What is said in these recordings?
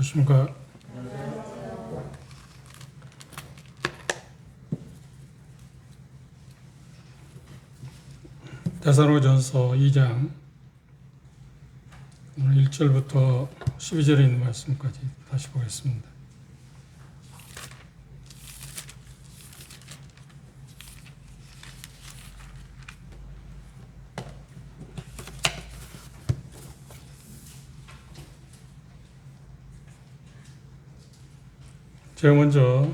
안녕하십니까. 데살로니가전서 2장 오늘 1절부터 12절에 있는 말씀까지 다시 보겠습니다. 제가 먼저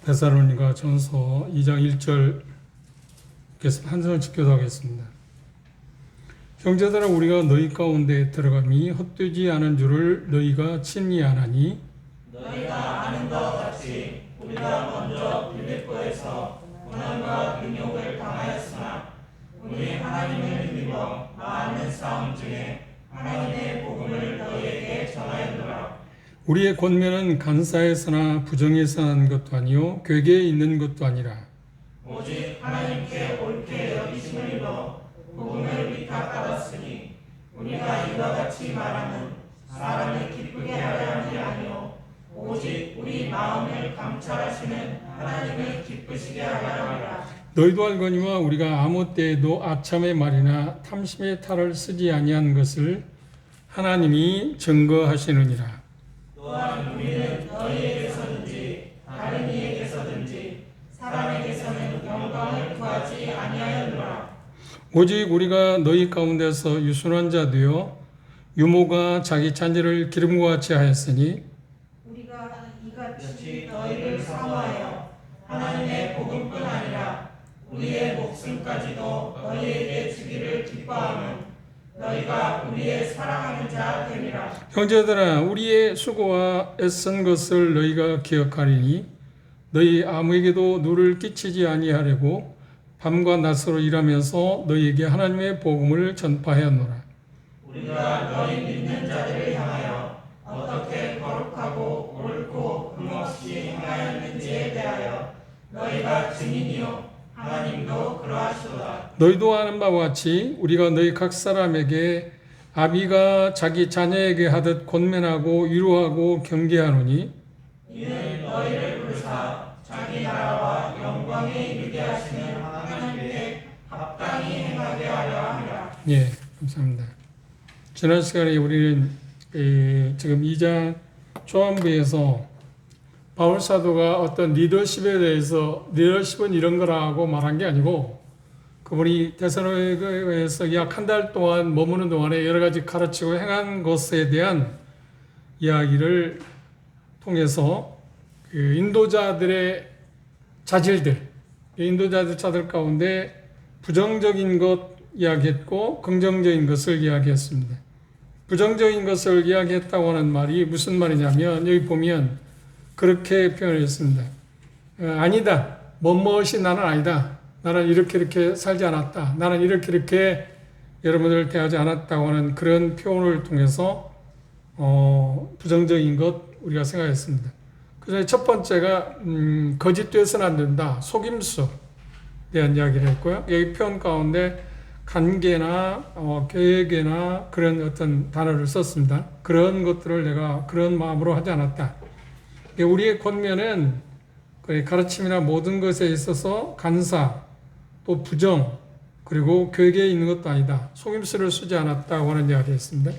데살로니가전서 2장 1절 한 손을 기도하겠습니다. 형제들아, 우리가 너희 가운데 들어감이 헛되지 않은 줄을 너희가 친히 아나니 너희가 아는 것 같이 우리가 먼저 빌립보에서 고난과 능욕을 당하였으나 우리 하나님을 믿어 많은 싸움 중에 하나님의 복음을 너희에게 전하였노라. 우리의 권면은 간사에서나 부정에서 난 것도 아니요 괴계에 있는 것도 아니라 오직 하나님께 옳게 여기심을 입어 복음을 위탁받았으니 우리가 이와 같이 말하는 사람을 기쁘게 하려 함이 아니요 오직 우리 마음을 감찰하시는 하나님을 기쁘시게 하려 함이라. 너희도 알거니와 우리가 아무 때에도 아참의 말이나 탐심의 탈을 쓰지 아니한 것을 하나님이 증거하시느니라. 또한 우리는 너희에게서든지 다른 이에게서든지 사람에게서는 영광을 구하지 아니하였노라. 오직 우리가 너희 가운데서 유순한 자 되어 유모가 자기 자녀를 기름과 같이 하였으니 우리가 이같이 너희를 사모하여 하나님의 복음뿐 아니라 우리의 목숨까지도 너희에게 주기를 기뻐함은 너희가 우리의 사랑하는 자 됨이라. 형제들아, 우리의 수고와 애쓴 것을 너희가 기억하리니 너희 아무에게도 누를 끼치지 아니하려고 밤과 낮으로 일하면서 너희에게 하나님의 복음을 전파하였노라. 우리가 너희 믿는 자들을 향하여 어떻게 거룩하고 옳고 흠없이 행하였는지에 대하여 너희가 증인이요 하나님도 그러하시도다. 너희도 아는 바와 같이 우리가 너희 각 사람에게 아비가 자기 자녀에게 하듯 권면하고 위로하고 경계하노니 이는 너희를 부르사 자기 나라와 영광에 이르게 하시는 하나님께 합당히 행하게 하려 함이라. 예, 감사합니다. 지난 시간에 우리는 지금 2장 초반부에서 바울 사도가 어떤 리더십에 대해서 리더십은 이런 거라고 말한 게 아니고 그분이 데살로니가에서 약 한 달 동안 머무는 동안에 여러 가지 가르치고 행한 것에 대한 이야기를 통해서 그 인도자들의 자질들, 인도자들 가운데 부정적인 것 이야기했고 긍정적인 것을 이야기했습니다. 부정적인 것을 이야기했다고 하는 말이 무슨 말이냐면 여기 보면 그렇게 표현했습니다. 아니다. 뭐뭇이 나는 아니다. 나는 이렇게 살지 않았다. 나는 이렇게 여러분들을 대하지 않았다고 하는 그런 표현을 통해서 부정적인 것 우리가 생각했습니다. 그래서 첫 번째가 거짓되어서는 안 된다. 속임수에 대한 이야기를 했고요. 여기 표현 가운데 관계나 계획이나 그런 어떤 단어를 썼습니다. 그런 것들을 내가 그런 마음으로 하지 않았다. 우리의 권면은 가르침이나 모든 것에 있어서 간사, 또 부정, 그리고 괴계에 있는 것도 아니다. 속임수를 쓰지 않았다고 하는 이야기를 했습니다.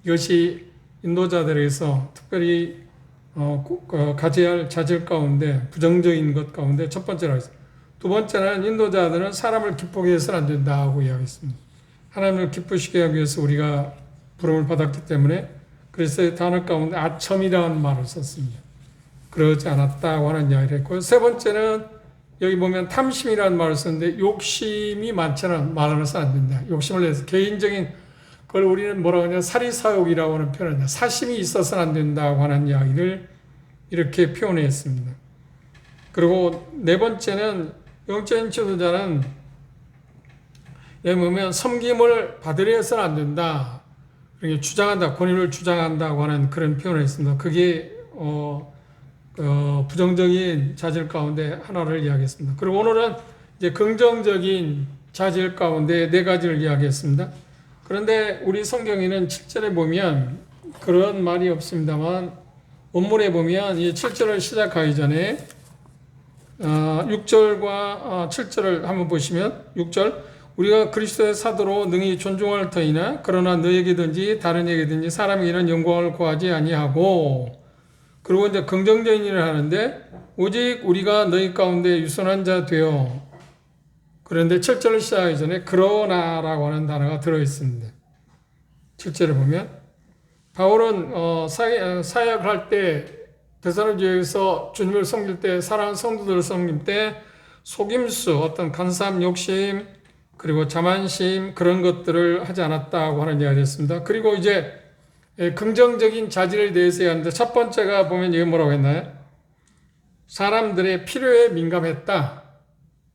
이것이 인도자들에게서 특별히 가져야 할 자질 가운데 부정적인 것 가운데 첫 번째라고 했습니다. 두 번째는 인도자들은 사람을 기쁘게 해서는 안 된다고 이야기했습니다. 하나님을 기쁘시게 하기 위해서 우리가 부름을 받았기 때문에 그래서 단어 가운데 아첨이라는 말을 썼습니다. 그러지 않았다고 하는 이야기를 했고요. 세 번째는 여기 보면 탐심이라는 말을 썼는데 욕심이 많지는 말을 써야 안 된다. 욕심을 내서 개인적인 그걸 우리는 뭐라고 하냐 사리사욕이라고 하는 표현을 사심이 있어서는 안 된다고 하는 이야기를 이렇게 표현했습니다. 그리고 네 번째는 영적인 지도자는 여기 보면 섬김을 받으려 해서는 안 된다. 그렇게 주장한다. 권위를 주장한다고 하는 그런 표현을 했습니다. 그게 부정적인 자질 가운데 하나를 이야기했습니다. 그리고 오늘은 이제 긍정적인 자질 가운데 네 가지를 이야기했습니다. 그런데 우리 성경에는 7절에 보면 그런 말이 없습니다만 원문에 보면 이 7절을 시작하기 전에 6절과 7절을 한번 보시면 6절 우리가 그리스도의 사도로 능히 존중할 터이나 그러나 너에게든지 다른 에게든지 사람에게는 영광을 구하지 아니하고 그리고 이제 긍정적인 일을 하는데 오직 우리가 너희 가운데 유선한 자 되어 그런데 7절을 시작하기 전에 그러나라고 하는 단어가 들어있습니다. 7절을 보면 바울은 사역할 때 데살로니가에서 주님을 섬길 때 사랑하는 성도들을 섬길 때 속임수 어떤 간사함 욕심 그리고 자만심 그런 것들을 하지 않았다고 하는 이야기가 됐습니다. 그리고 이제 긍정적인 자질에 대해서 하는데 첫 번째가 보면 이게 뭐라고 했나요? 사람들의 필요에 민감했다.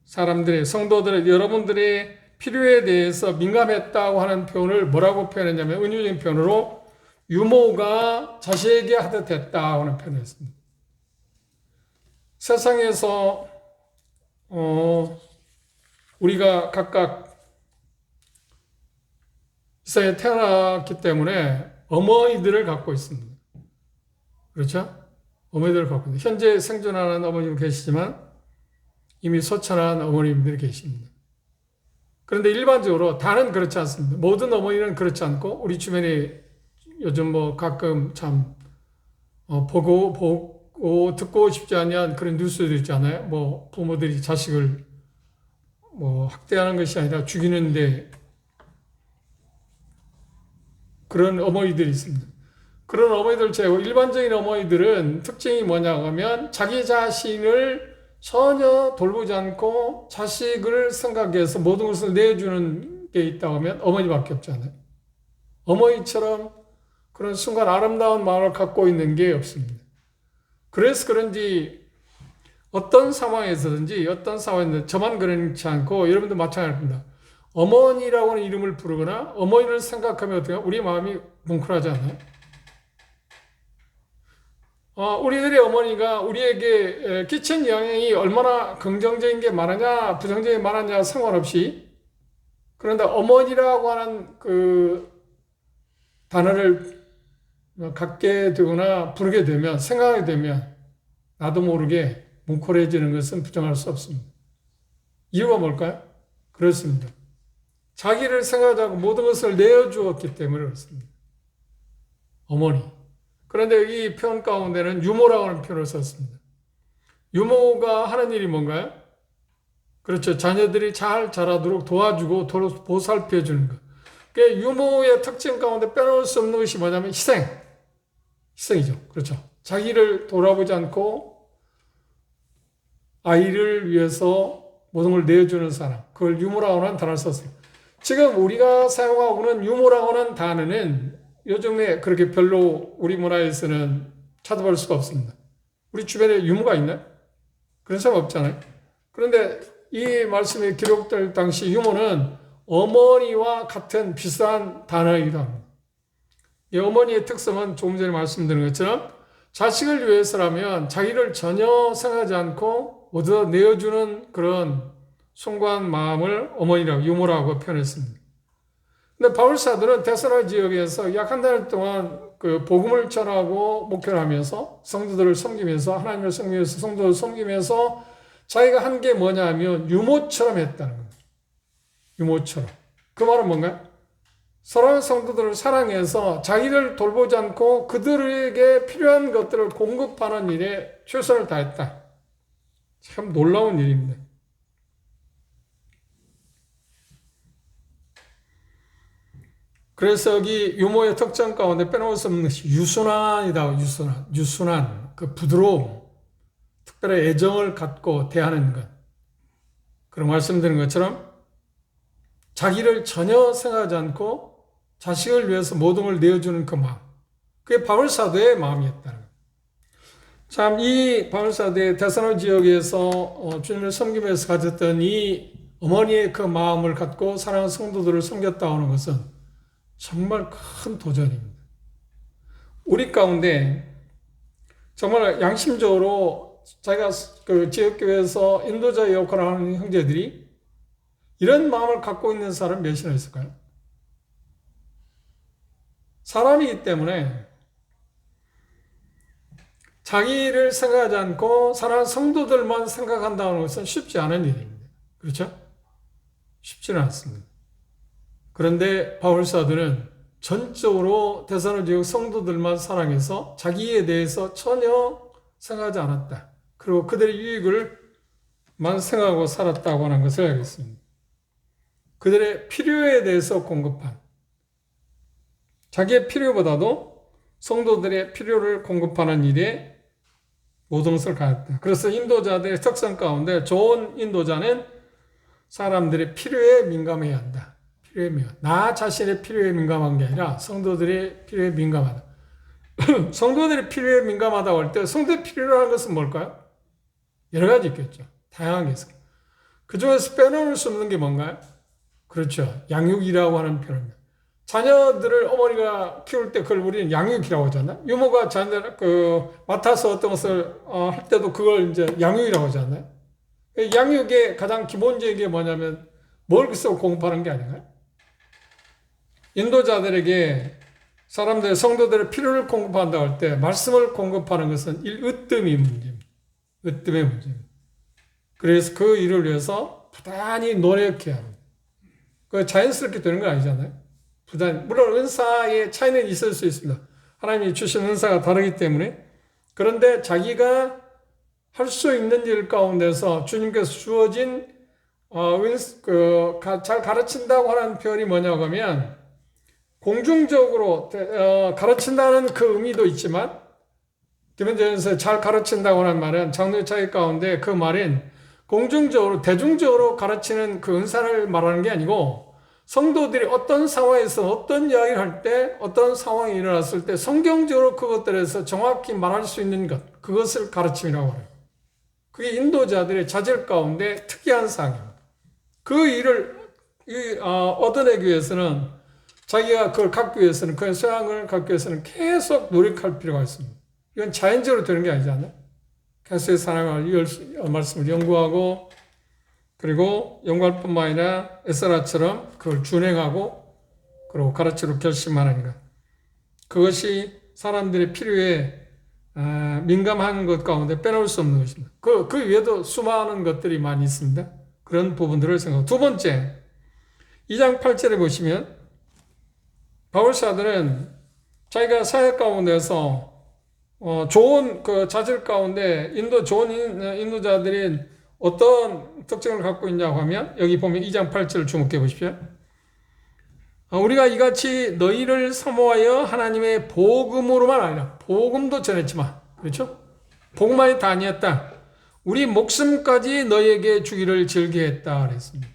사람들의 성도들의 여러분들의 필요에 대해서 민감했다고 하는 표현을 뭐라고 표현했냐면 은유적인 표현으로 유모가 자식에게 하듯 했다고 하는 표현을 했습니다. 세상에서 우리가 각각 이 세상에 태어났기 때문에 어머니들을 갖고 있습니다. 그렇죠? 어머니들을 갖고 있습니다. 현재 생존하는 어머님도 계시지만 이미 소천한 어머님들이 계십니다. 그런데 일반적으로 다는 그렇지 않습니다. 모든 어머니는 그렇지 않고 우리 주변에 요즘 뭐 가끔 참 보고 듣고 싶지 않은 그런 뉴스들 있잖아요. 뭐 부모들이 자식을 뭐 학대하는 것이 아니라 죽이는데 그런 어머니들이 있습니다. 그런 어머니들 제고 일반적인 어머니들은 특징이 뭐냐고 하면 자기 자신을 전혀 돌보지 않고 자식을 생각해서 모든 것을 내주는 게 있다고 하면 어머니밖에 없잖아요. 어머니처럼 그런 순간 아름다운 마음을 갖고 있는 게 없습니다. 그래서 그런지 어떤 상황에서든지 저만 그렇지 않고 여러분도 마찬가지입니다. 어머니라고 하는 이름을 부르거나 어머니를 생각하면 어떻게 우리 마음이 뭉클하지 않아요? 우리들의 어머니가 우리에게 끼친 영향이 얼마나 긍정적인 게 많으냐 부정적인 게 많으냐 상관없이 그런데 어머니라고 하는 그 단어를 갖게 되거나 부르게 되면 생각하게 되면 나도 모르게 뭉클해지는 것은 부정할 수 없습니다. 이유가 뭘까요? 그렇습니다. 자기를 생각하고 모든 것을 내어주었기 때문에 그렇습니다. 어머니. 그런데 이 표현 가운데는 유모라고 하는 표현을 썼습니다. 유모가 하는 일이 뭔가요? 그렇죠. 자녀들이 잘 자라도록 도와주고 보살펴 주는 것. 그 유모의 특징 가운데 빼놓을 수 없는 것이 뭐냐면 희생이죠. 그렇죠. 자기를 돌아보지 않고 아이를 위해서 모든 걸 내어주는 사람. 그걸 유모라고 하는 단어를 썼어요. 지금 우리가 사용하고 있는 유모라고 하는 단어는 요즘에 그렇게 별로 우리 문화에서는 찾아볼 수가 없습니다. 우리 주변에 유모가 있나요? 그런 사람 없잖아요. 그런데 이 말씀이 기록될 당시 유모는 어머니와 같은 비슷한 단어이기도 합니다. 이 어머니의 특성은 조금 전에 말씀드린 것처럼 자식을 위해서라면 자기를 전혀 생각하지 않고 얻어 내어주는 그런 숭고한 마음을 어머니라고 유모라고 표현했습니다. 근데 바울 사도는 데살로니가 지역에서 약 한 달 동안 그 복음을 전하고 목회를 하면서 성도들을 섬기면서 하나님을 섬기면서 성도들을 섬기면서 자기가 한 게 뭐냐 하면 유모처럼 했다는 겁니다. 유모처럼. 그 말은 뭔가요? 사랑하는 성도들을 사랑해서 자기를 돌보지 않고 그들에게 필요한 것들을 공급하는 일에 최선을 다했다. 참 놀라운 일입니다. 그래서 여기 유모의 특징 가운데 빼놓을 수 없는 것이 유순한이다. 유순한 그 부드러움, 특별한 애정을 갖고 대하는 것. 그런 말씀드린 것처럼 자기를 전혀 생각하지 않고 자식을 위해서 모든 걸 내어주는 그 마음. 그게 바울 사도의 마음이었다는 것. 참 이 바울 사도의 데살로니가 지역에서 주님을 섬기면서 가졌던 이 어머니의 그 마음을 갖고 사랑하는 성도들을 섬겼다 하는 것은 정말 큰 도전입니다. 우리 가운데 정말 양심적으로 자기가 그 지역교회에서 인도자 역할을 하는 형제들이 이런 마음을 갖고 있는 사람 몇이나 있을까요? 사람이기 때문에 자기를 생각하지 않고 사랑하는 성도들만 생각한다는 것은 쉽지 않은 일입니다. 그렇죠? 쉽지는 않습니다. 그런데 바울사도는 전적으로 데살로니가 성도들만 사랑해서 자기에 대해서 전혀 생각하지 않았다. 그리고 그들의 유익을만 생각하고 살았다고 하는 것을 알겠습니다. 그들의 필요에 대해서 공급한, 자기의 필요보다도 성도들의 필요를 공급하는 일에 모든 것을 가했다. 그래서 인도자들의 특성 가운데 좋은 인도자는 사람들의 필요에 민감해야 한다. 필요에 민감. 나 자신의 필요에 민감한 게 아니라 성도들의 필요에 민감하다. 성도들의 필요에 민감하다고 할 때 성도의 필요라는 것은 뭘까요? 여러 가지 있겠죠. 다양한 게 있어요. 그 중에서 빼놓을 수 없는 게 뭔가요? 그렇죠. 양육이라고 하는 표현입니다. 자녀들을 어머니가 키울 때 그걸 우리는 양육이라고 하잖아요. 유모가 자녀들 맡아서 어떤 것을 할 때도 그걸 이제 양육이라고 하잖아요. 양육의 가장 기본적인 게 뭐냐면 뭘 글쎄 공급하는 게 아닌가요? 인도자들에게 사람들, 성도들의 필요를 공급한다고 할 때 말씀을 공급하는 것은 으뜸이 문제입니다. 으뜸의 문제입니다. 그래서 그 일을 위해서 부단히 노력해야 합니다. 그 자연스럽게 되는 건 아니잖아요. 물론 은사의 차이는 있을 수 있습니다. 하나님이 주신 은사가 다르기 때문에. 그런데 자기가 할 수 있는 일 가운데서 주님께서 주어진 잘 가르친다고 하는 표현이 뭐냐고 하면 공중적으로 가르친다는 그 의미도 있지만 김현재에서 잘 가르친다고 하는 말은 장로의 차이 가운데 그 말은 공중적으로 대중적으로 가르치는 그 은사를 말하는 게 아니고 성도들이 어떤 상황에서 어떤 이야기를 할 때 어떤 상황이 일어났을 때 성경적으로 그것들에서 정확히 말할 수 있는 것 그것을 가르침이라고 해요. 그게 인도자들의 자질 가운데 특이한 사항입니다. 그 일을 얻어내기 위해서는 자기가 그걸 갖기 위해서는 그 소양을 갖기 위해서는 계속 노력할 필요가 있습니다. 이건 자연적으로 되는 게 아니잖아요. 계속 사랑을 말씀을 연구하고 그리고 연구할 뿐만 아니라 에스라처럼 그걸 준행하고 그리고 가르치로 결심하는 것. 그것이 사람들의 필요에 민감한 것 가운데 빼놓을 수 없는 것입니다. 그 외에도 수많은 것들이 많이 있습니다. 그런 부분들을 생각하고 두 번째 2장 8절에 보시면 바울사들은 자기가 사역 가운데서 좋은 그 자질 가운데 좋은 인도자들이 어떤 특징을 갖고 있냐고 하면 여기 보면 2장 8절을 주목해 보십시오. 우리가 이같이 너희를 사모하여 하나님의 복음으로만 아니라 복음도 전했지만 그렇죠? 복음만이 다 아니었다. 우리 목숨까지 너희에게 주기를 즐겨했다 그랬습니다.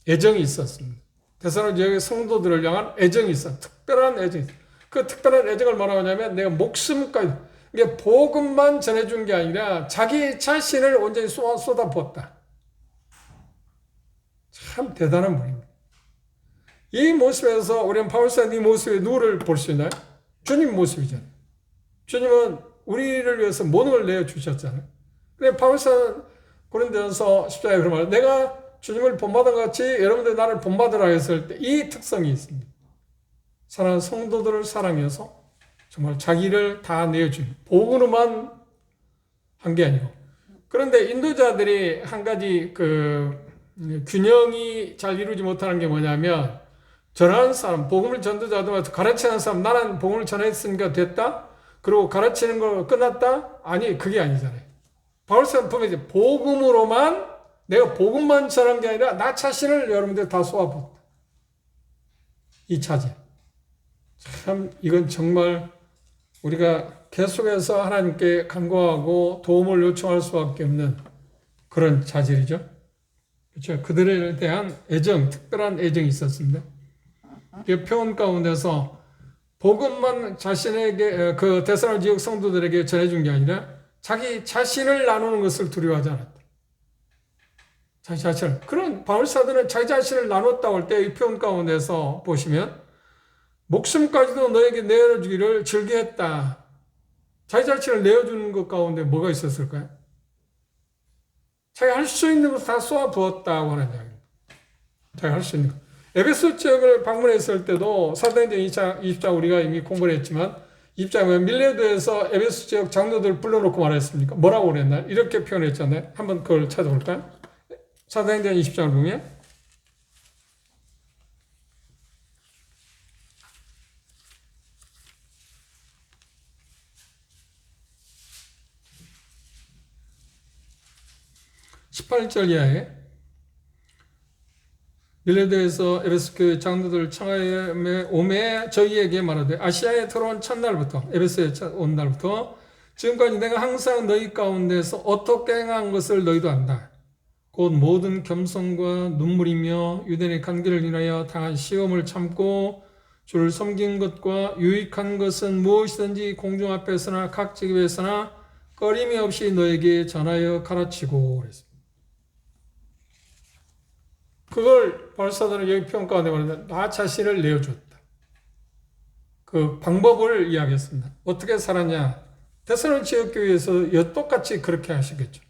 애정이 있었습니다. 데살로니가 성도들을 향한 애정이 있어. 특별한 애정이 있어. 그 특별한 애정을 뭐라고 하냐면 내가 목숨까지 이게 복음만 전해준 게 아니라 자기 자신을 온전히 쏟아부었다. 참 대단한 분입니다. 이 모습에서 우리는 바울사의 이 모습에 누구를 볼 수 있나요? 주님 모습이잖아요. 주님은 우리를 위해서 모든 걸 내어주셨잖아요. 그래 바울사는 고린도전서 10장에 그런 말 내가 주님을 본받은 것 같이 여러분들 나를 본받으라 했을 때 이 특성이 있습니다. 사랑하는 성도들을 사랑해서 정말 자기를 다 내어준 복음으로만 한 게 아니고 그런데 인도자들이 한 가지 균형이 잘 이루지 못하는 게 뭐냐면 전하는 사람, 복음을 전도자도 가르치는 사람 나는 복음을 전했으니까 됐다? 그리고 가르치는 거 끝났다? 아니 그게 아니잖아요. 바울사는 분명히 복음으로만 내가 복음만 전한 게 아니라 나 자신을 여러분들 다 쏟아붓다. 이 차질. 참 이건 정말 우리가 계속해서 하나님께 간구하고 도움을 요청할 수밖에 없는 그런 자질이죠. 그렇죠. 그들에 대한 애정, 특별한 애정이 있었습니다. 이 표현 가운데서 복음만 자신에게 그 데살로니가 지역 성도들에게 전해준 게 아니라 자기 자신을 나누는 것을 두려워하지 않았다. 자기 자신을. 그런 바울사들은 자기 자신을 나눴다고 할 때 이 표현 가운데서 보시면 목숨까지도 너에게 내어주기를 즐겨했다. 자기 자신을 내어주는 것 가운데 뭐가 있었을까요? 자기가 할 수 있는 것 다 쏟아부었다고 하는 이야기입니다. 자기가 할 수 있는 것. 에베소 지역을 방문했을 때도 사도행전 20장 우리가 이미 공부를 했지만 20장은 밀레도에서 에베소 지역 장로들 불러놓고 말했습니까? 뭐라고 그랬나요? 이렇게 표현했잖아요. 한번 그걸 찾아볼까요? 사도행전 20장을 보면 18절 이하에 밀레도에서 에베소 교회 장로들 청하에 오매 저희에게 말하되 아시아에 들어온 첫날부터 에베소에 온 날부터 지금까지 내가 항상 너희 가운데서 어떻게 행한 것을 너희도 안다. 곧 모든 겸손과 눈물이며 유대인의 관계를 인하여 당한 시험을 참고 주를 섬긴 것과 유익한 것은 무엇이든지 공중 앞에서나 각 직업에서나 꺼림이 없이 너에게 전하여 가르치고 그랬습니다. 그걸 바울사도는 여기 표현 가운데 말하는데 나 자신을 내어줬다. 그 방법을 이야기했습니다. 어떻게 살았냐? 데살로니가 지역교회에서 똑같이 그렇게 하시겠죠.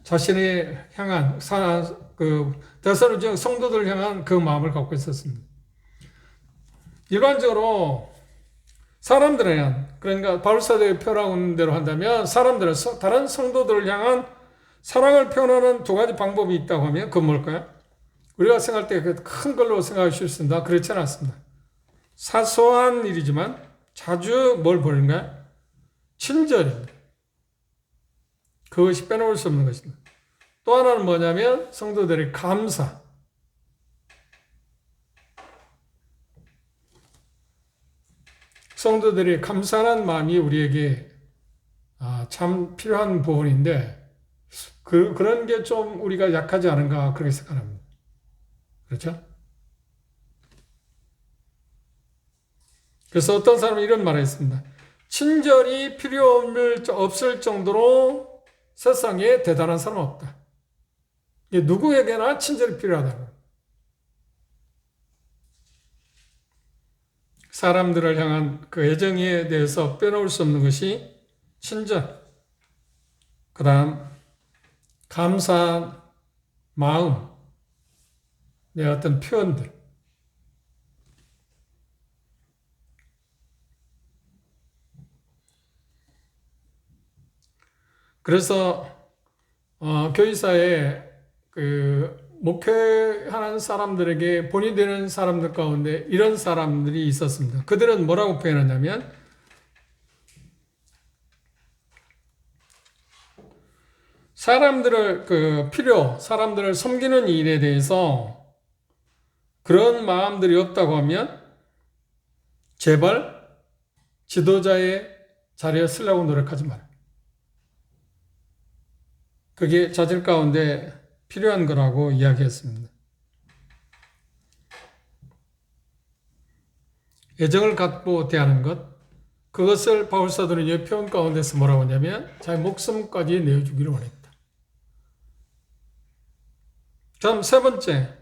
자신이 향한 데살로니가 지역 성도들 향한 그 마음을 갖고 있었습니다. 일반적으로 사람들에 향한, 그러니까 바울사도의 표현하는 대로 한다면 사람들은 다른 성도들을 향한 사랑을 표현하는 두 가지 방법이 있다고 하면 그건 뭘까요? 우리가 생각할 때 큰 걸로 생각하실 수 있습니다. 그렇지 않습니다. 사소한 일이지만 자주 뭘 보는가요? 친절입니다. 그것이 빼놓을 수 없는 것입니다. 또 하나는 뭐냐면 성도들의 감사. 성도들의 감사하는 마음이 우리에게 참 필요한 부분인데 그런 게 좀 우리가 약하지 않은가 그렇게 생각합니다. 그렇죠? 그래서 어떤 사람은 이런 말을 했습니다. 친절이 필요 없을 정도로 세상에 대단한 사람은 없다. 누구에게나 친절이 필요하다. 사람들을 향한 그 애정에 대해서 빼놓을 수 없는 것이 친절. 그 다음 감사한 마음, 내 어떤 표현들. 그래서 교회사에 목회하는 사람들에게 본이 되는 사람들 가운데 이런 사람들이 있었습니다. 그들은 뭐라고 표현하냐면 사람들을 섬기는 일에 대해서 그런 마음들이 없다고 하면 제발 지도자의 자리에 쓰려고 노력하지 마라. 그게 자질 가운데 필요한 거라고 이야기했습니다. 애정을 갖고 대하는 것, 그것을 바울사도는 이 표현 가운데서 뭐라고 하냐면 자기 목숨까지 내어주기를 원했다. 다음 세 번째,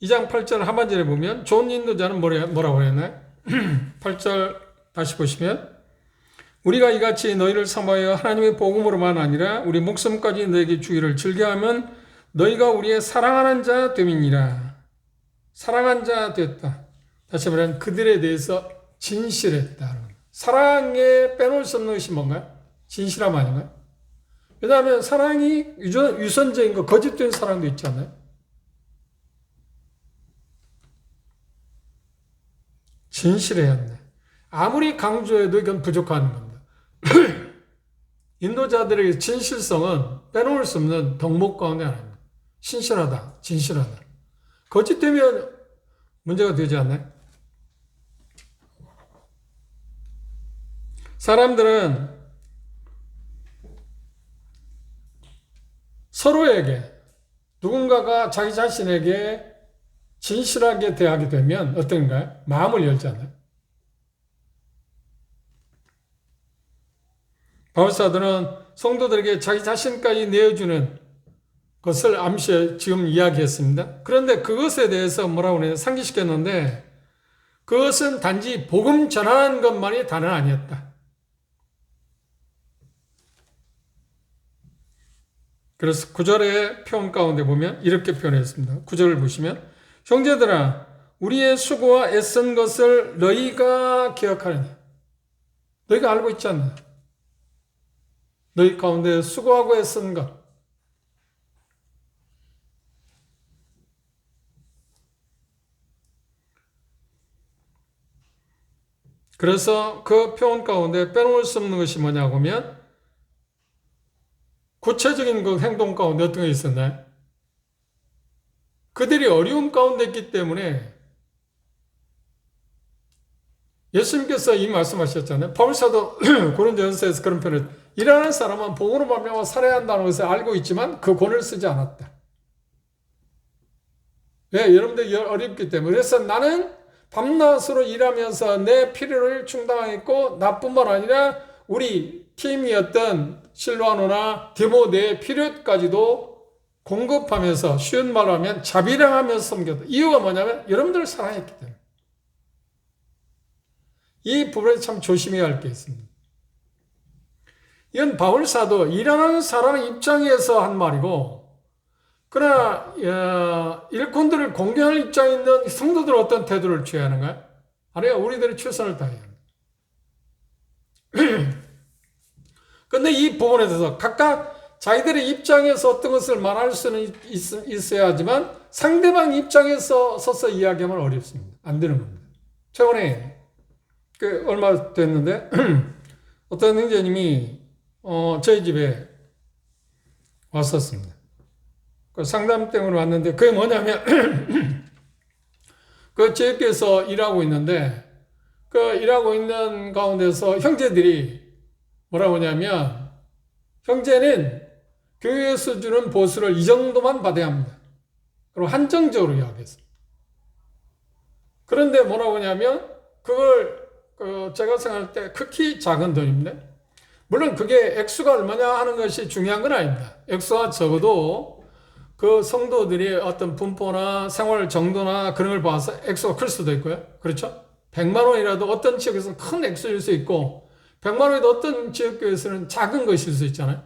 2장 8절 하반절에 보면 좋은 인도자는 뭐라고 했나요? 8절 다시 보시면 우리가 이같이 너희를 삼하여 하나님의 복음으로만 아니라 우리 목숨까지 너에게 주기를 즐겨하면 너희가 우리의 사랑하는 자 됨이니라. 사랑한 자 됐다. 다시 말하면 그들에 대해서 진실했다. 사랑에 빼놓을 수 없는 것이 뭔가요? 진실함 아닌가요? 왜냐하면 사랑이 유선적인 거, 거짓된 사랑도 있잖아요. 진실해야 한다. 아무리 강조해도 이건 부족한 겁니다. 인도자들의 진실성은 빼놓을 수 없는 덕목 가운데 하나입니다. 신실하다, 진실하다. 거짓되면 문제가 되지 않나요? 사람들은 서로에게 누군가가 자기 자신에게 진실하게 대하게 되면 어떤가요? 마음을 열잖아요. 바울사도는 성도들에게 자기 자신까지 내어주는 것을 지금 이야기했습니다. 그런데 그것에 대해서 뭐라고 하냐 상기시켰는데 그것은 단지 복음 전하는 것만이 다는 아니었다. 그래서 9절의 표현 가운데 보면 이렇게 표현했습니다. 9절을 보시면 형제들아 우리의 수고와 애쓴 것을 너희가 기억하느냐. 너희가 알고 있지 않느냐. 너희 가운데 수고하고 애쓴 것. 그래서 그 표현 가운데 빼놓을 수 없는 것이 뭐냐고 하면 구체적인 그 행동 가운데 어떤 게 있었나요? 그들이 어려움 가운데 있기 때문에 예수님께서 이 말씀하셨잖아요. 바울사도 고린도전서에서 그런 표현을 일하는 사람은 복으로 말미암아 살아야 한다는 것을 알고 있지만 그 권을 쓰지 않았다. 왜? 여러분들이 어렵기 때문에. 그래서 나는 밤낮으로 일하면서 내 필요를 충당했고 나뿐만 아니라 우리 팀이었던 실로아노나 디모데의 필요까지도 공급하면서 쉬운 말로 하면 자비랑하면서 섬겼다. 이유가 뭐냐면 여러분들을 사랑했기 때문에. 이 부분에 참 조심해야 할 게 있습니다. 이건 바울사도 일하는 사람의 입장에서 한 말이고 그러나 일꾼들을 공경할 입장에 있는 성도들은 어떤 태도를 취해야 하는가요? 아니요, 우리들이 최선을 다해야 합니다. 그런데 이 부분에 대해서 각각 자기들의 입장에서 어떤 것을 말할 수는 있어야 하지만 상대방 입장에서 서서 이야기하면 어렵습니다. 안 되는 겁니다. 최근에 얼마 됐는데 어떤 형제님이 저희 집에 왔었습니다. 그 상담 때문에 왔는데 그게 뭐냐면 그 저에게서 일하고 있는데 그 일하고 있는 가운데서 형제들이 뭐라고 하냐면 형제는 교회에서 주는 보수를 이 정도만 받아야 합니다. 그리고 한정적으로 이야기했어요. 그런데 뭐라고 하냐면 그걸 제가 생각할 때 극히 작은 돈입니다. 물론 그게 액수가 얼마냐 하는 것이 중요한 건 아닙니다. 액수가 적어도 그 성도들이 어떤 분포나 생활 정도나 그런 걸 봐서 액수가 클 수도 있고요. 그렇죠? 100만 원이라도 어떤 지역에서는 큰 액수일 수 있고 100만 원에도 어떤 지역교회에서는 작은 것일 수 있잖아요.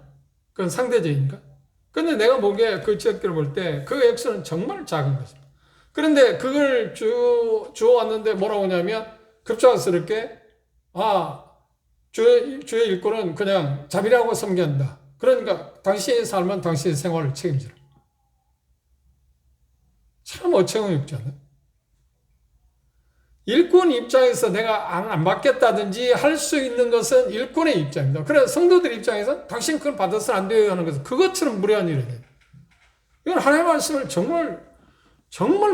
그건 상대적인가? 근데 내가 보기에 그 지역교회를 볼 때 그 액수는 정말 작은 것입니다. 그런데 그걸 주워왔는데 뭐라고 하냐면 급작스럽게 주의 일꾼은 그냥 자비라고 섬긴다. 그러니까 당신의 삶은 당신의 생활을 책임지라. 참 어처구니 없지 않아요? 일꾼 입장에서 내가 안 받겠다든지 할 수 있는 것은 일꾼의 입장입니다. 그래서 성도들 입장에서 당신 그걸 받아서는 안 돼요 하는 것은 그것처럼 무례한 일이 돼요. 이건 하나님의 말씀을 정말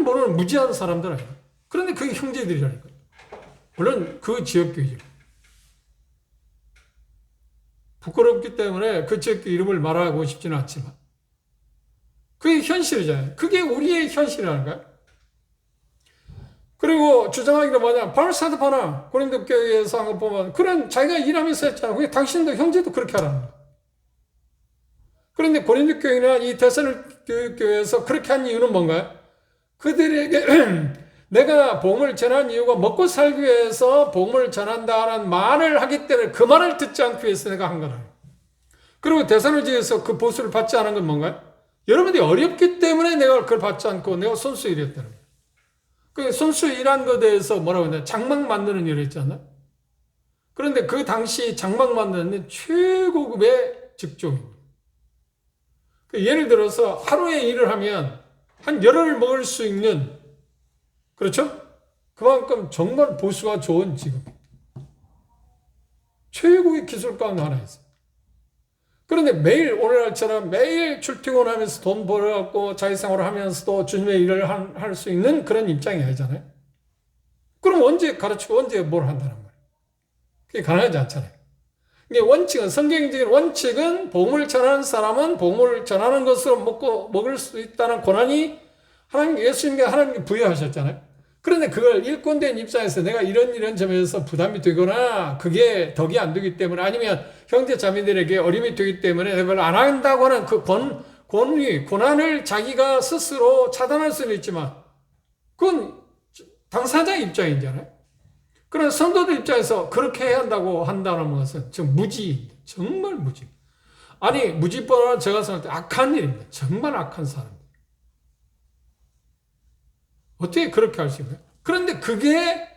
모르는 무지한 사람들 아니에요. 그런데 그게 형제들이라니까. 물론 그 지역교회죠. 부끄럽기 때문에 그 지역교회 이름을 말하고 싶지는 않지만 그게 현실이잖아요. 그게 우리의 현실이라는 거야. 그리고 주장하기로 뭐냐, 바울사도 봐라. 고린도 교회에서 한 거 보면 그런 자기가 일하면서 했잖아. 그게 당신도 형제도 그렇게 하라는 거야. 그런데 고린도 교회나 이 데살로니가 교회에서 그렇게 한 이유는 뭔가요? 그들에게 내가 복음을 전한 이유가 먹고 살기 위해서 복음을 전한다는 말을 하기 때문에 그 말을 듣지 않기 위해서 내가 한 거라. 그리고 데살로니가에서 그 보수를 받지 않은 건 뭔가요? 여러분들이 어렵기 때문에 내가 그걸 받지 않고 내가 손수 일했다는 거예요. 그 손수 일한 것에 대해서 뭐라고 했냐? 장막 만드는 일을 했잖아요. 그런데 그 당시 장막 만드는 일 최고급의 직종입니다. 예를 들어서 하루에 일을 하면 한 열흘을 먹을 수 있는, 그렇죠? 그만큼 정말 보수가 좋은 직업. 최고의 기술 가운데 하나 있어요. 그런데 매일 오늘날처럼 매일 출퇴근하면서 돈 벌어갖고 자기 생활을 하면서도 주님의 일을 할 수 있는 그런 입장이 아니잖아요. 그럼 언제 가르치고 언제 뭘 한다는 거예요. 그게 가능하지 않잖아요. 이게 원칙은, 성경적인 원칙은 복음을 전하는 사람은 복음을 전하는 것으로 먹을 수 있다는 권한이 예수님께 하나님께 부여하셨잖아요. 그런데 그걸 일꾼된 입장에서 내가 이런 점에서 부담이 되거나 그게 덕이 안 되기 때문에 아니면 형제 자매들에게 어려움이 되기 때문에 그걸 안 한다고 하는 그 권한을 자기가 스스로 차단할 수는 있지만 그건 당사자의 입장이잖아요. 그런 성도들 입장에서 그렇게 해야 한다고 한다는 것은 정말 무지. 아니, 무지법은 제가 생각할 때 악한 일입니다. 정말 악한 사람. 어떻게 그렇게 할 수 있나요? 그런데 그게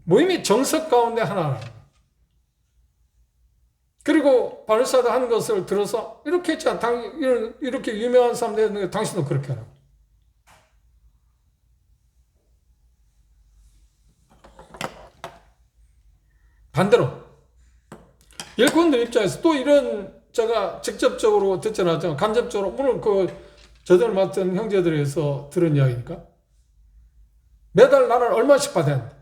모임의 정석 가운데 하나라는 거예요. 그리고 바리새인도 한 것을 들어서 이렇게 했잖아. 이렇게 유명한 사람들 했는데 당신도 그렇게 하라고. 반대로 일꾼들 입장에서 또 이런 제가 직접적으로 듣지 않았지만 간접적으로 물론 그 저들 맡은 형제들에서 들은 이야기니까 매달 나는 얼마씩 받아야 한다.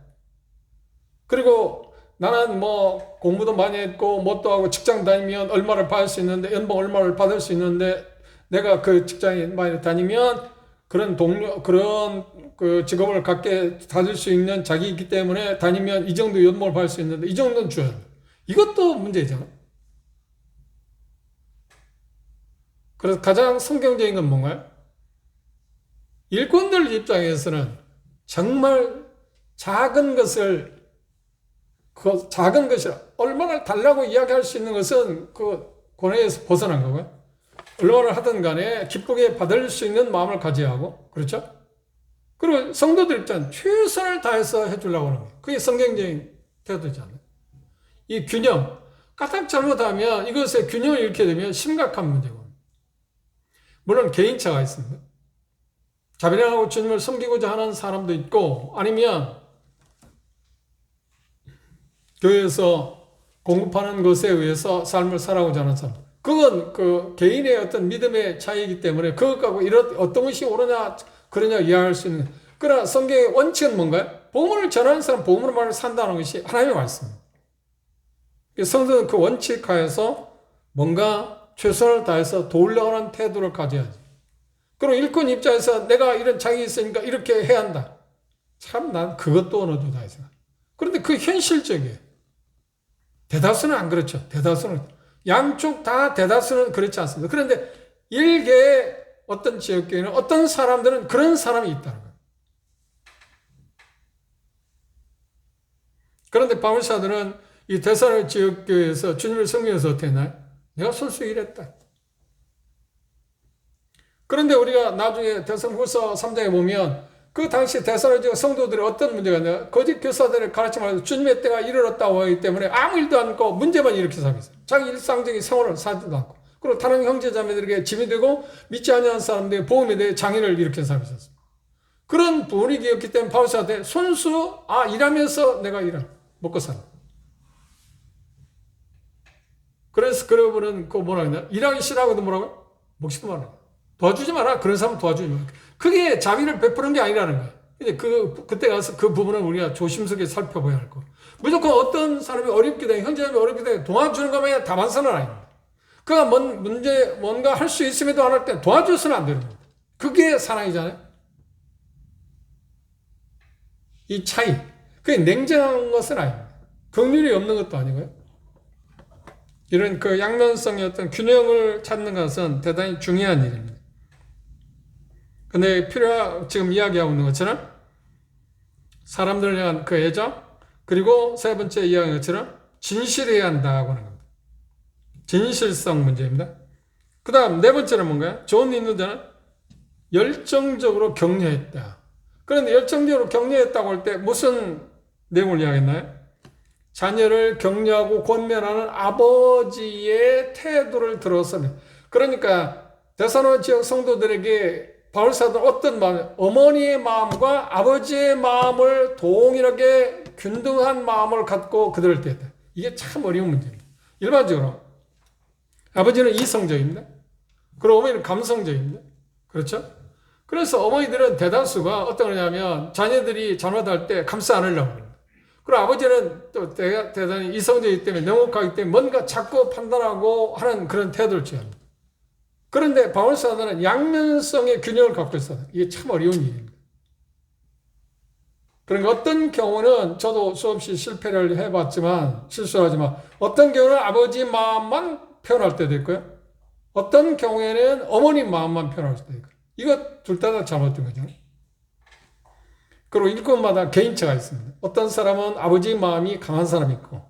그리고 나는 뭐 공부도 많이 했고 뭣도 하고 직장 다니면 얼마를 받을 수 있는데 연봉 얼마를 받을 수 있는데 내가 그 직장에 많이 다니면 그런 동료 그런 그 직업을 갖게 가질 수 있는 자기이기 때문에 다니면 이 정도 연봉을 받을 수 있는데 이 정도는 줘야 돼. 이것도 문제잖아. 그래서 가장 성경적인 건 뭔가요? 일꾼들 입장에서는 정말 작은 것을 그 작은 것이 얼마나 달라고 이야기할 수 있는 것은 그 권위에서 벗어난 거고요. 얼마나 하든 간에 기쁘게 받을 수 있는 마음을 가져야 하고, 그렇죠? 그리고 성도들 입장은 최선을 다해서 해주려고 하는 거예요. 그게 성경적인 태도잖아요. 이 균형, 까딱 잘못하면 이것의 균형을 잃게 되면 심각한 문제고. 물론 개인차가 있습니다. 자비량하고 주님을 섬기고자 하는 사람도 있고, 아니면 교회에서 공급하는 것에 의해서 삶을 살아가고자 하는 사람. 그건 그 개인의 어떤 믿음의 차이이기 때문에 그것 갖고 어떤 것이 옳으냐, 그러냐 이해할 수 있는. 그러나 성경의 원칙은 뭔가요? 복음을 전하는 사람, 복음으로 말을 산다는 것이 하나님의 말씀입니다. 성도는 그 원칙 하에서 뭔가 최선을 다해서 도우려고 하는 태도를 가져야지. 그리고 일꾼 입장에서 내가 이런 장이 있으니까 이렇게 해야 한다. 참 난 그것도 어느 정도 다 있어. 그런데 그 현실적이에요. 대다수는 안 그렇죠. 대다수는. 양쪽 다 대다수는 그렇지 않습니다. 그런데 일개의 어떤 지역교회는 어떤 사람들은 그런 사람이 있다는 거예요. 그런데 바울사들은 이 데살로니가 지역교회에서 주님을 섬기면서 어떻게 했나요? 내가 손수 일했다. 그런데 우리가 나중에 데살로니가후서 3장에 보면 그 당시 데살로니가 성도들이 어떤 문제가 있냐? 거짓 교사들의 가르침을 주님의 때가 이르렀다고 하기 때문에 아무 일도 않고 문제만 일으켜 살고 있어요. 자기 일상적인 생활을 살지도 않고. 그리고 다른 형제자매들에게 짐이 되고 믿지 않는 사람들의 복음에 대해 장애를 일으켜 살고 있었어요. 그런 분위기였기 때문에 바울사한테 손수 일하면서 내가 먹고 산다. 그래서 그러고는 그 뭐라 했나? 일하기 싫어하고도 뭐라고요? 먹지도 말라. 도와주지 마라. 그런 사람 도와주지 마라. 그게 자비를 베푸는 게 아니라는 거예요. 근데 그때 가서 그 부분은 우리가 조심스럽게 살펴봐야 할 거. 무조건 어떤 사람이 어렵게 되 형제자매 어렵게 되 도와주는 것만이 다반사는 아닙니다. 그가 뭔가 할 수 있음에도 안 할 때 도와줘서는 안 되는 겁니다. 그게 사랑이잖아요. 이 차이. 그게 냉정한 것은 아닙니다. 긍휼이 없는 것도 아니고요. 이런 그 양면성의 어떤 균형을 찾는 것은 대단히 중요한 일입니다. 근데 지금 이야기하고 있는 것처럼 사람들을 향한 그 애정, 그리고 세 번째 이야기한 것처럼 진실해야 한다고 하는 겁니다. 진실성 문제입니다. 그 다음 네 번째는 뭔가요? 좋은 인도자는 열정적으로 격려했다. 그런데 열정적으로 격려했다고 할 때 무슨 내용을 이야기했나요? 자녀를 격려하고 권면하는 아버지의 태도를 들어서는. 그러니까 데살로니가 지역 성도들에게 바울사도는 어떤 마음, 어머니의 마음과 아버지의 마음을 동일하게 균등한 마음을 갖고 그들을 대했다. 이게 참 어려운 문제입니다. 일반적으로 아버지는 이성적입니다. 그리고 어머니는 감성적입니다. 그렇죠? 그래서 어머니들은 대다수가 어떤 거냐면 자녀들이 잘못할 때 감싸 안으려고 합니다. 그리고 아버지는 또 대단히 이성적이기 때문에 냉혹하기 때문에 뭔가 자꾸 판단하고 하는 그런 태도를 취합니다. 그런데 바울사도는 양면성의 균형을 갖고 있어요. 이게 참 어려운 일입니다. 그러니까 어떤 경우는 저도 수없이 실패를 해봤지만 실수하지만 어떤 경우는 아버지 마음만 표현할 때도 있고요. 어떤 경우에는 어머니 마음만 표현할 때도 있고요. 이거 둘 다 잘못된 거죠. 그리고 일꾼마다 개인차가 있습니다. 어떤 사람은 아버지 마음이 강한 사람이 있고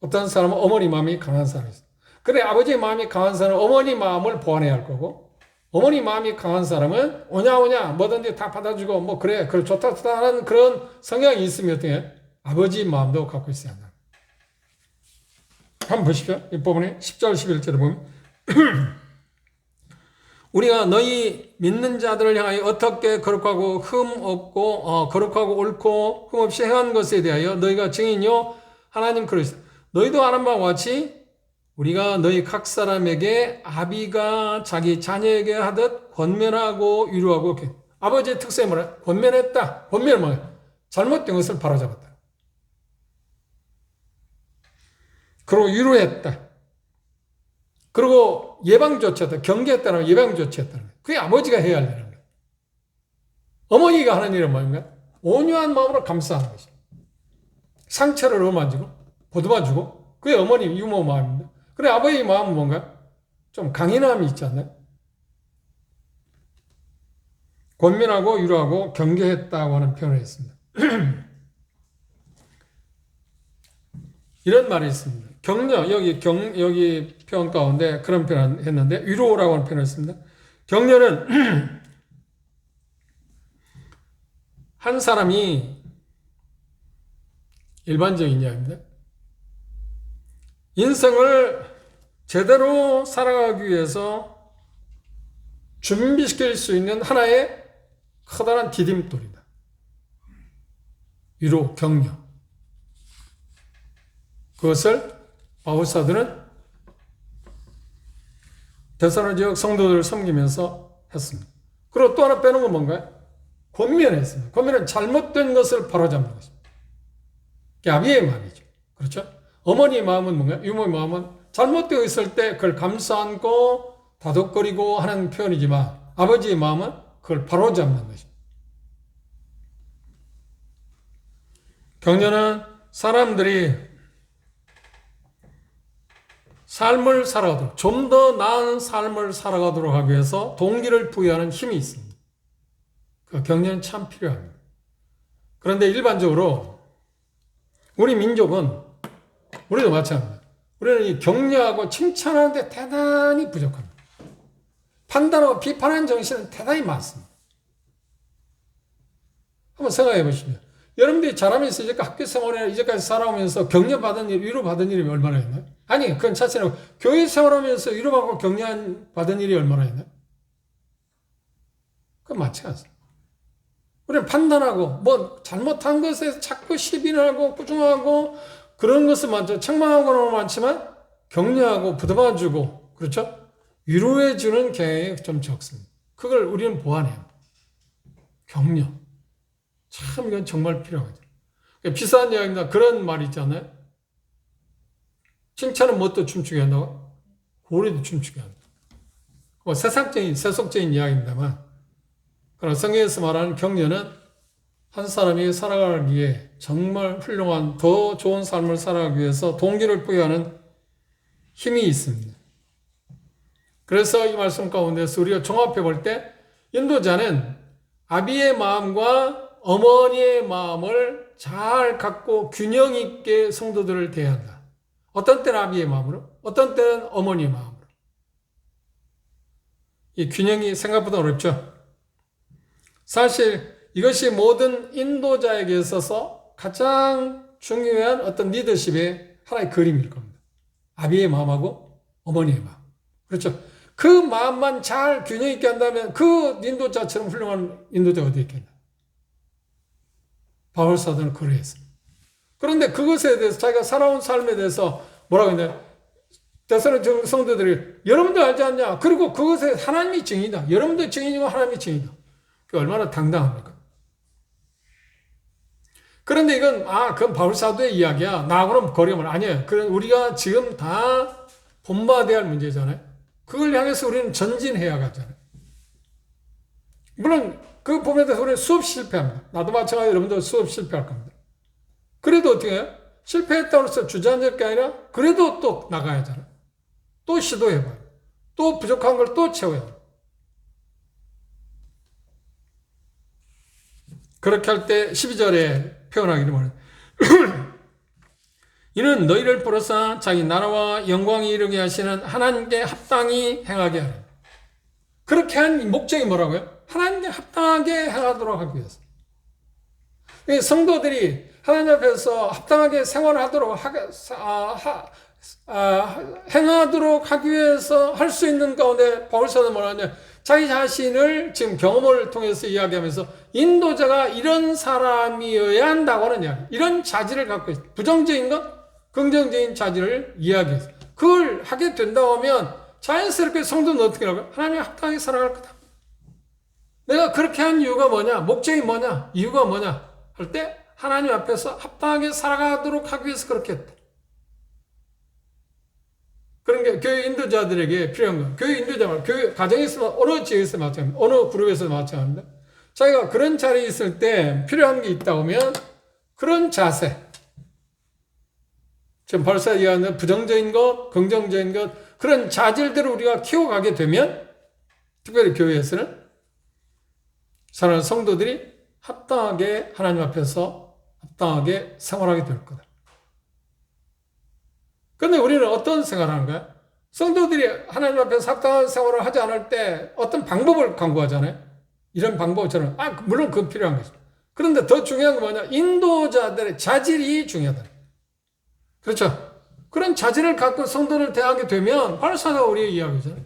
어떤 사람은 어머니 마음이 강한 사람이 있어요. 그래, 아버지의 마음이 강한 사람은 어머니 마음을 보완해야 할 거고, 어머니 마음이 강한 사람은 오냐 뭐든지 다 받아주고 뭐 그래 좋다 하는 그런 성향이 있으면 어떻게 아버지 마음도 갖고 있어야 한다. 한번 보십시오. 이 부분에 10절 11절을 보면 우리가 너희 믿는 자들을 향하여 어떻게 거룩하고 흠 없고 거룩하고 옳고 흠 없이 행한 것에 대하여 너희가 증인이요 하나님 그러시다. 너희도 아는 바와 같이 우리가 너희 각 사람에게 아비가 자기 자녀에게 하듯 권면하고 위로하고 아버지의 특성이 뭐라? 권면했다. 권면은 뭐야? 잘못된 것을 바로잡았다. 그리고 위로했다. 그리고 예방 조치했다. 경계했다는 예방 조치했다는 거예요. 그게 아버지가 해야 할 일인 거예요. 어머니가 하는 일은 뭐인가? 온유한 마음으로 감싸는 것입니다. 상처를 어루만지고 보듬어주고 그게 어머니 유모 마음입니다. 그래 아버지 마음은 뭔가? 좀 강인함이 있지 않나요? 권면하고 위로하고 경계했다고 하는 표현을 했습니다. 이런 말이 있습니다. 격려, 여기 표현 가운데 그런 표현을 했는데, 위로라고 하는 표현을 했습니다. 격려는 한 사람이 일반적인 이야기입니다. 인생을 제대로 살아가기 위해서 준비시킬 수 있는 하나의 커다란 디딤돌이다. 위로, 격려. 그것을 바울사도는 데살로니가 지역 성도들을 섬기면서 했습니다. 그리고 또 하나 빼놓은 건 뭔가요? 권면했습니다. 권면은 잘못된 것을 바로잡는 것입니다. 그게 아비의 마음이죠. 그렇죠? 어머니의 마음은 뭔가요? 유모의 마음은 잘못되어 있을 때 그걸 감싸안고 다독거리고 하는 표현이지만 아버지의 마음은 그걸 바로잡는 것입니다. 격려는 사람들이 삶을 살아가도록, 좀 더 나은 삶을 살아가도록 하기 위해서 동기를 부여하는 힘이 있습니다. 그 격려는 참 필요합니다. 그런데 일반적으로 우리 민족은, 우리도 마찬가지입니다. 우리는 이 격려하고 칭찬하는데 대단히 부족합니다. 판단하고 비판하는 정신은 대단히 많습니다. 한번 생각해 보시죠. 여러분들이 잘하면서 이제까지 학교 생활에 이제까지 살아오면서 격려받은 일, 위로받은 일이 얼마나 있나요? 아니, 그건 자체로 교회 생활하면서 위로받고 격려받은 일이 얼마나 있나요? 그건 마찬가지입니다. 우리는 판단하고, 뭐, 잘못한 것에 자꾸 시비를 하고, 꾸중하고, 그런 것을 먼저 책망하고는 많지만, 격려하고, 부담아주고, 그렇죠? 위로해주는 경향이 좀 적습니다. 그걸 우리는 보완해야 합니다. 격려. 참 이건 정말 필요하죠. 비싼 이야기입니다. 그런 말이 있잖아요. 칭찬은 뭣도 춤추게 한다고? 고리도 춤추게 한다. 뭐 세속적인 이야기입니다만, 그러나 성경에서 말하는 격려는 한 사람이 살아가기에 정말 훌륭한 더 좋은 삶을 살아가기 위해서 동기를 부여하는 힘이 있습니다. 그래서 이 말씀 가운데서 우리가 종합해 볼 때 인도자는 아비의 마음과 어머니의 마음을 잘 갖고 균형 있게 성도들을 대한다. 어떤 때는 아비의 마음으로, 어떤 때는 어머니의 마음으로. 이 균형이 생각보다 어렵죠. 사실 이것이 모든 인도자에게 있어서 가장 중요한 어떤 리더십의 하나의 그림일 겁니다. 아비의 마음하고 어머니의 마음. 그렇죠. 그 마음만 잘 균형 있게 한다면 그 인도자처럼 훌륭한 인도자가 어디 있겠나. 바울 사도는 그러했습니다. 그런데 그것에 대해서 자기가 살아온 삶에 대해서 뭐라고 했냐? 데살로니가 성도들이 여러분들 알지 않냐? 그리고 그것에 하나님이 증인이다. 여러분들 증인이고 하나님이 증인이다. 그게 얼마나 당당합니까? 그런데 이건 그건 바울 사도의 이야기야. 나하고는 거리가 멀어. 아니에요. 그건 우리가 지금 다 본받아야 할 문제잖아요. 그걸 향해서 우리는 전진해야 가잖아요. 물론 그 부분에 대해서 우리는 수업 실패합니다. 나도 마찬가지로 여러분도 수업 실패할 겁니다. 그래도 어떻게 해요? 실패했다고 해서 주저앉을 게 아니라 그래도 또 나가야 하잖아요. 또 시도해봐요. 또 부족한 걸 또 채워야 해요. 그렇게 할 때 12절에 표현하기를 말해요. 이는 너희를 부르사 자기 나라와 영광이 이르게 하시는 하나님께 합당히 행하게 하라. 그렇게 한 목적이 뭐라고요? 하나님께 합당하게 행하도록 하기 위해서. 성도들이 하나님 앞에서 합당하게 생활하도록 행하도록 하기 위해서 할 수 있는 가운데 바울사도는 뭐냐면 자기 자신을 지금 경험을 통해서 이야기하면서 인도자가 이런 사람이어야 한다고 하는 이야기, 이런 자질을 갖고 있어요. 부정적인 것, 긍정적인 자질을 이야기해서 그걸 하게 된다고 하면 자연스럽게 성도는 어떻게 하라고요? 하나님이 합당하게 살아갈 거다. 내가 그렇게 한 이유가 뭐냐? 목적이 뭐냐? 이유가 뭐냐? 할 때 하나님 앞에서 합당하게 살아가도록 하기 위해서 그렇게 했다. 그런 게 교회 인도자들에게 필요한 거예요. 교회 인도자만, 교회 가정에서 어느 지역에서 마찬가지입니다. 어느 그룹에서 마찬가지입니다. 자기가 그런 자리에 있을 때 필요한 게 있다 보면 그런 자세, 지금 벌써 이야기하는 부정적인 것, 긍정적인 것, 그런 자질들을 우리가 키워가게 되면 특별히 교회에서는 사랑하는 성도들이 합당하게 하나님 앞에서 합당하게 생활하게 될 거다. 그런데 우리는 어떤 생활을 하는 거야? 성도들이 하나님 앞에서 합당한 생활을 하지 않을 때 어떤 방법을 강구하잖아요. 이런 방법처럼 물론 그건 필요한 거죠. 그런데 더 중요한 건 뭐냐? 인도자들의 자질이 중요하다. 그렇죠? 그런 자질을 갖고 성도를 대하게 되면 바울사도가 우리의 이야기잖아요.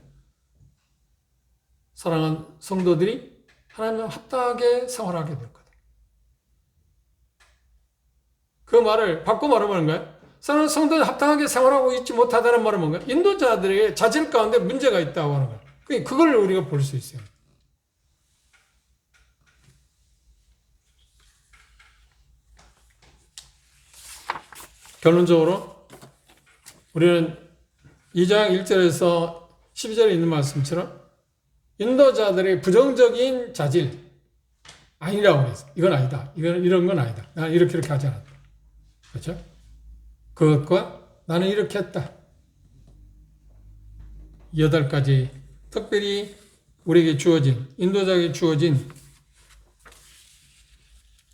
사랑하는 성도들이 하나님과 합당하게 생활하게 될 거다. 그 말을 바꿔 말하면 거예요. 사랑하는 성도들이 합당하게 생활하고 있지 못하다는 말은 뭔가요? 인도자들의 자질 가운데 문제가 있다고 하는 거예요. 그걸 우리가 볼 수 있어요. 결론적으로 우리는 2장 1절에서 12절에 있는 말씀처럼 인도자들의 부정적인 자질 아니라고 해서 이건 아니다. 이런 건 아니다. 나는 이렇게 하지 않았다. 그렇죠? 그것과 나는 이렇게 했다. 8가지 특별히 우리에게 주어진 인도자에게 주어진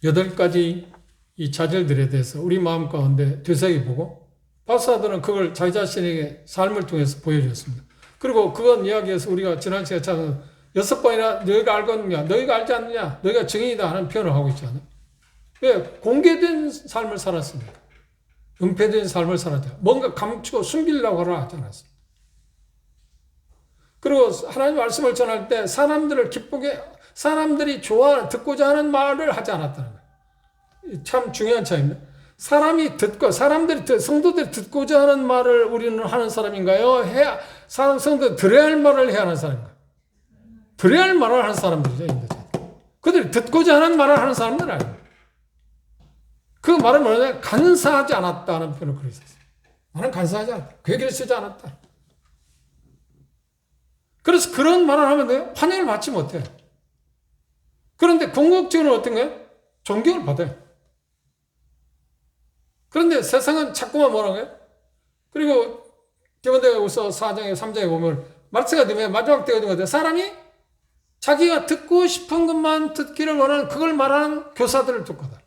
8가지 이 자질들에 대해서 우리 마음 가운데 되새겨보고 바울사도는 그걸 자기 자신에게 삶을 통해서 보여줬습니다. 그리고 그건 이야기해서 우리가 지난 시간에 찾은 6번이나 너희가 알거든요. 너희가 알지 않느냐. 너희가 증인이다 하는 표현을 하고 있잖아요. 왜? 공개된 삶을 살았습니다. 은폐된 삶을 살았죠. 뭔가 감추고 숨기려고 하지 않았어요. 그리고 하나님 말씀을 전할 때 사람들을 기쁘게 사람들이 좋아하는 듣고자 하는 말을 하지 않았다는 거예요. 참 중요한 차이입니다. 사람이 듣고 사람들이 성도들이 듣고자 하는 말을 우리는 하는 사람인가요? 성도들 들어야 할 말을 해야 하는 사람인가요? 들어야 할 말을 하는 사람들이죠. 인도자들. 그들이 듣고자 하는 말을 하는 사람들은 아니에요. 그 말은 뭐냐면 간사하지 않았다는 표현을 그리고 있었어요. 나는 간사하지 않았다. 괴기를 쓰지 않았다. 그래서 그런 말을 하면 돼요? 환영을 받지 못해요. 그런데 궁극적으로 어떤 거예요? 존경을 받아요. 그런데 세상은 자꾸만 뭐라고 해요? 그리고 디모데후서 4장에 3장에 보면 말세가 되면 마지막 때가 되면 사람이 자기가 듣고 싶은 것만 듣기를 원하는 그걸 말하는 교사들을 듣거든.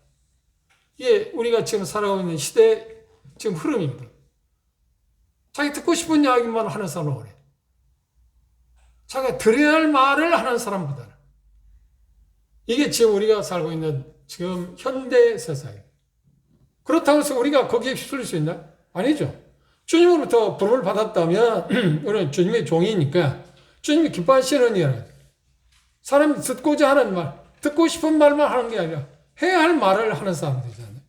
이게 우리가 지금 살아가고 있는 시대의 지금 흐름입니다. 자기 듣고 싶은 이야기만 하는 사람을 원해. 자기가 들어야 할 말을 하는 사람보다는. 이게 지금 우리가 살고 있는 지금 현대 세상이에요. 그렇다고 해서 우리가 거기에 휩쓸릴 수 있나? 아니죠. 주님으로부터 부름을 받았다면 우리는 주님의 종이니까 주님이 기뻐하시는 일이에요. 사람이 듣고자 하는 말, 듣고 싶은 말만 하는 게 아니라 해야 할 말을 하는 사람들이잖아요.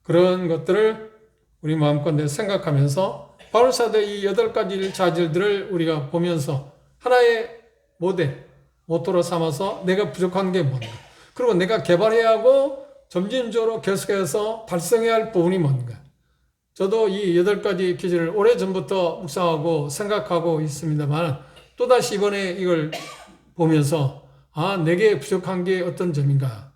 그런 것들을 우리 마음껏 생각하면서 바울사도의 이 8가지 자질들을 우리가 보면서 하나의 모토로 삼아서 내가 부족한 게 뭔가, 그리고 내가 개발해야 하고 점진적으로 계속해서 달성해야 할 부분이 뭔가. 저도 이 8가지 기준을 오래전부터 묵상하고 생각하고 있습니다만 또다시 이번에 이걸 보면서 내게 부족한 게 어떤 점인가.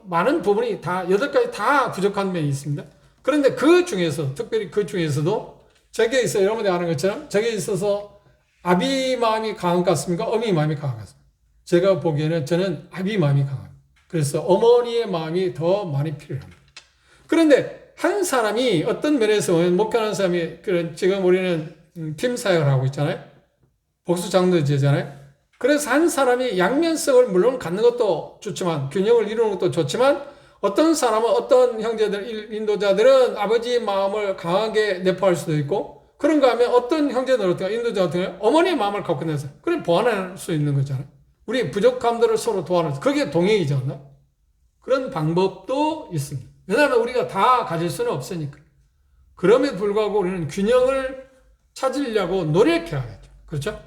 많은 부분이 다 8가지 다 부족한 면이 있습니다. 그런데 그 중에서 특별히 그 중에서도 제게 있어 여러분이 아는 것처럼 제게 있어서 아비 마음이 강한 것 같습니까? 어미 마음이 강한 것 같습니까? 제가 보기에는 저는 아비 마음이 강합니다. 그래서 어머니의 마음이 더 많이 필요합니다. 그런데 한 사람이 어떤 면에서 보면 목회하는 사람이 그런 지금 우리는 팀 사역을 하고 있잖아요. 복수 장로제잖아요. 그래서 한 사람이 양면성을 물론 갖는 것도 좋지만 균형을 이루는 것도 좋지만 어떤 사람은 어떤 형제들 인도자들은 아버지의 마음을 강하게 내포할 수도 있고 그런가 하면 어떤 형제들 어떻게 인도자 같은 경우에 어머니의 마음을 갖고 내서 그래 보완할 수 있는 거잖아요. 우리 부족함들을 서로 도와는 그게 동행이지 않나? 그런 방법도 있습니다. 왜냐하면 우리가 다 가질 수는 없으니까. 그럼에도 불구하고 우리는 균형을 찾으려고 노력해야겠죠. 그렇죠?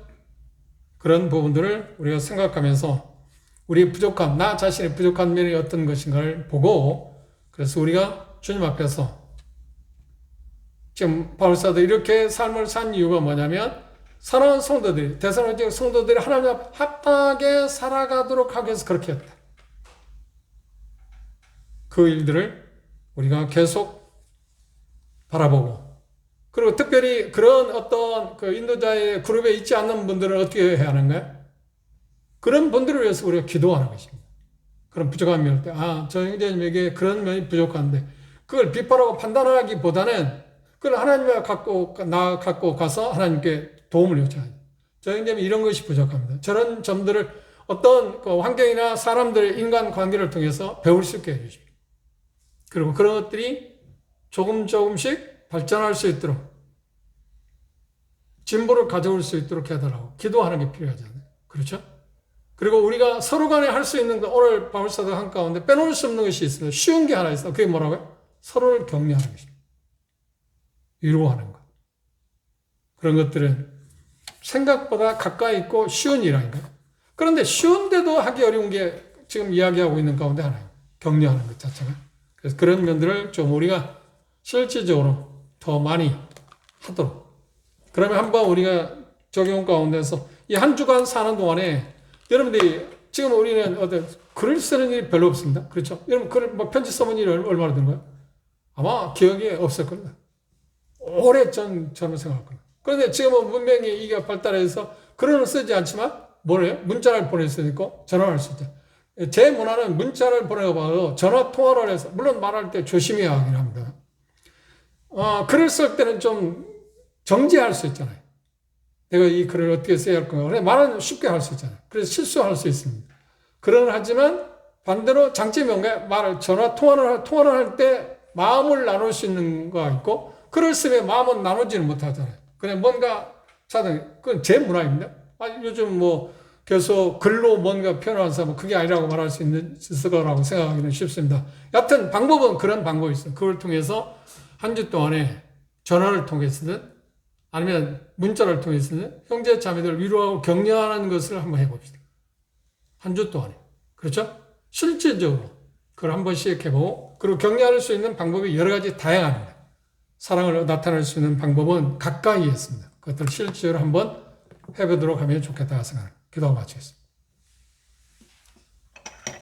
그런 부분들을 우리가 생각하면서 우리의 부족함, 나 자신의 부족한 면이 어떤 것인가를 보고 그래서 우리가 주님 앞에서 지금 바울사도 이렇게 삶을 산 이유가 뭐냐면 사랑하는 성도들이 데살로니가 성도들이 하나님 앞 합당하게 살아가도록 하기 위해서 그렇게 했다. 그 일들을 우리가 계속 바라보고 그리고 특별히 그런 어떤 그 인도자의 그룹에 있지 않는 분들은 어떻게 해야 하는가요? 그런 분들을 위해서 우리가 기도하는 것입니다. 그런 부족한 면일 때, 저 형제님에게 그런 면이 부족한데 그걸 비판하고 판단하기보다는 그걸 하나님께 갖고 가서 하나님께 도움을 요청하죠. 저 형제님 이런 것이 부족합니다. 저런 점들을 어떤 그 환경이나 사람들의 인간 관계를 통해서 배울 수 있게 해주십시오. 그리고 그런 것들이 조금씩 발전할 수 있도록 진보를 가져올 수 있도록 해달라고 기도하는 게 필요하잖아요. 그렇죠? 그리고 우리가 서로 간에 할 수 있는 거 오늘 바울사도 한 가운데 빼놓을 수 없는 것이 있어요. 쉬운 게 하나 있어요. 그게 뭐라고요? 서로를 격려하는 것입니다. 위로하는 것. 그런 것들은 생각보다 가까이 있고 쉬운 일아닌가요? 그런데 쉬운데도 하기 어려운 게 지금 이야기하고 있는 가운데 하나예요. 격려하는 것 자체가. 그래서 그런 면들을 좀 우리가 실질적으로 더 많이 하도록. 그러면 한번 우리가 적용 가운데서 이 한 주간 사는 동안에 여러분들이 지금 우리는 어떤 글을 쓰는 일이 별로 없습니다. 그렇죠? 여러분 글 편지 써본 일이 얼마나 된 거예요? 아마 기억이 없을 겁니다. 오래전 저는 생각할 겁니다. 그런데 지금은 문명이 이게 발달해서 글은 쓰지 않지만 뭐래요? 문자를 보낼 수 있고 전화를 할 수 있죠. 제 문화는 문자를 보내봐도 전화 통화를 해서 물론 말할 때 조심해야 하긴 합니다. 글을 쓸 때는 좀 정지할 수 있잖아요. 내가 이 글을 어떻게 써야 할 건가. 말은 쉽게 할 수 있잖아요. 그래서 실수할 수 있습니다. 하지만 반대로 장점이 뭔가요? 통화를 할 때 마음을 나눌 수 있는 거가 있고 글을 쓰면 마음은 나누지는 못하잖아요. 그냥 뭔가 그건 제 문화입니다. 요즘 뭐 계속 글로 뭔가 표현하는 사람은 그게 아니라고 말할 수 있을 거라고 생각하기는 쉽습니다. 여하튼 방법은 그런 방법이 있어요. 그걸 통해서 한 주 동안에 전화를 통해서든 아니면 문자를 통해서는 형제 자매들을 위로하고 격려하는 것을 한번 해봅시다. 한 주 동안에. 그렇죠? 실질적으로 그걸 한 번씩 해보고 그리고 격려할 수 있는 방법이 여러 가지 다양합니다. 사랑을 나타낼 수 있는 방법은 가까이에 있습니다. 그것들을 실질적으로 한번 해보도록 하면 좋겠다 생각합니다. 기도하고 마치겠습니다.